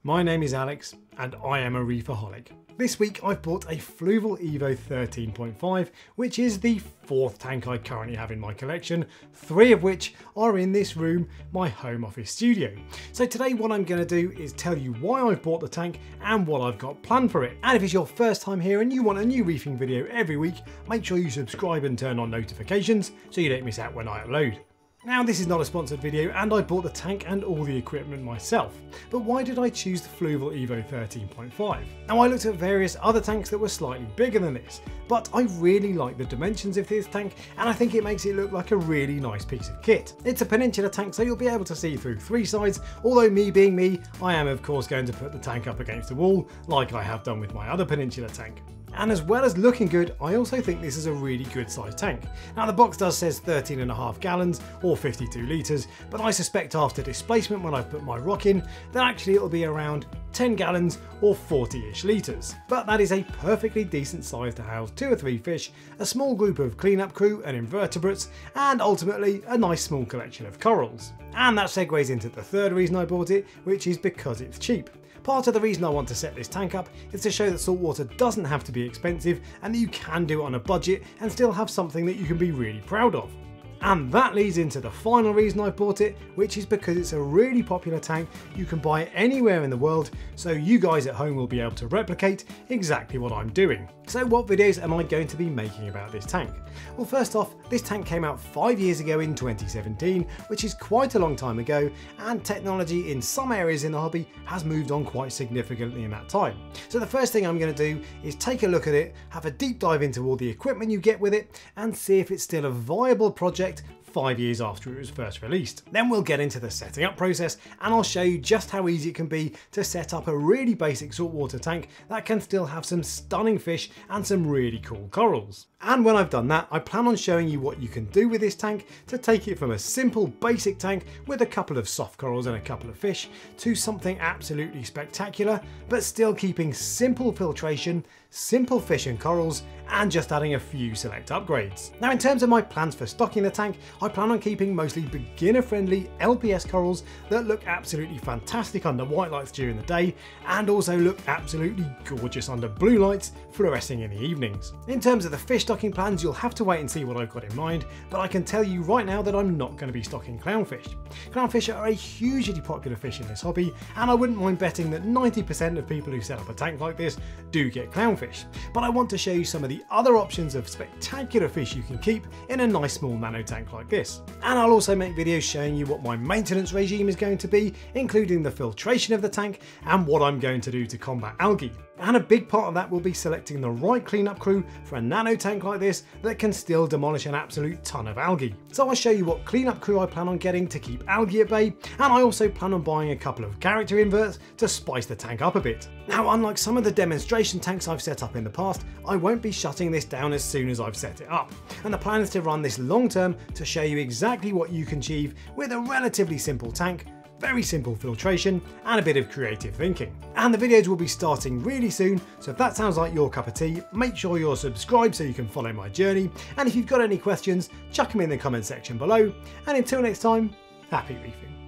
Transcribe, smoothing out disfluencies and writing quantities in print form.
My name is Alex and I am a reeferholic. This week I've bought a Fluval Evo 13.5, which is the fourth tank I currently have in my collection, 3 of which are in this room, my home office studio. So today what I'm going to do is tell you why I've bought the tank and what I've got planned for it. And if it's your first time here and you want a new reefing video every week, make sure you subscribe and turn on notifications so you don't miss out when I upload. Now this is not a sponsored video and I bought the tank and all the equipment myself, but why did I choose the Fluval Evo 13.5? Now I looked at various other tanks that were slightly bigger than this, but I really like the dimensions of this tank and I think it makes it look like a really nice piece of kit. It's a peninsula tank so you'll be able to see through 3 sides, although me being me, I am of course going to put the tank up against the wall like I have done with my other peninsula tank. And as well as looking good, I also think this is a really good sized tank. Now the box says 13.5 gallons or 52 litres, but I suspect after displacement when I put my rock in, that actually it'll be around 10 gallons or 40-ish litres. But that is a perfectly decent size to house 2 or 3 fish, a small group of cleanup crew and invertebrates, and ultimately a nice small collection of corals. And that segues into the third reason I bought it, which is because it's cheap. Part of the reason I want to set this tank up is to show that saltwater doesn't have to be expensive and that you can do it on a budget and still have something that you can be really proud of. And that leads into the final reason I bought it, which is because it's a really popular tank you can buy anywhere in the world, so you guys at home will be able to replicate exactly what I'm doing. So what videos am I going to be making about this tank? Well, first off, this tank came out 5 years ago in 2017, which is quite a long time ago, and technology in some areas in the hobby has moved on quite significantly in that time. So the first thing I'm going to do is take a look at it, have a deep dive into all the equipment you get with it, and see if it's still a viable project 5 years after it was first released. Then we'll get into the setting up process and I'll show you just how easy it can be to set up a really basic saltwater tank that can still have some stunning fish and some really cool corals. And when I've done that, I plan on showing you what you can do with this tank to take it from a simple basic tank with a couple of soft corals and a couple of fish to something absolutely spectacular, but still keeping simple filtration, simple fish and corals, and just adding a few select upgrades. Now in terms of my plans for stocking the tank, I plan on keeping mostly beginner friendly LPS corals that look absolutely fantastic under white lights during the day and also look absolutely gorgeous under blue lights fluorescing in the evenings. In terms of the fish stocking plans, you'll have to wait and see what I've got in mind, but I can tell you right now that I'm not going to be stocking clownfish. Clownfish are a hugely popular fish in this hobby and I wouldn't mind betting that 90% of people who set up a tank like this do get clownfish. But I want to show you some of the other options of spectacular fish you can keep in a nice small nano tank like this. And I'll also make videos showing you what my maintenance regime is going to be, including the filtration of the tank and what I'm going to do to combat algae. And a big part of that will be selecting the right cleanup crew for a nano tank like this that can still demolish an absolute ton of algae. So I'll show you what cleanup crew I plan on getting to keep algae at bay, and I also plan on buying a couple of character inverts to spice the tank up a bit. Now unlike some of the demonstration tanks I've set up in the past, I won't be shutting this down as soon as I've set it up, and the plan is to run this long term to show you exactly what you can achieve with a relatively simple tank, very simple filtration and a bit of creative thinking. And the videos will be starting really soon, so if that sounds like your cup of tea, make sure you're subscribed so you can follow my journey, and if you've got any questions, chuck them in the comment section below, and until next time, happy reefing.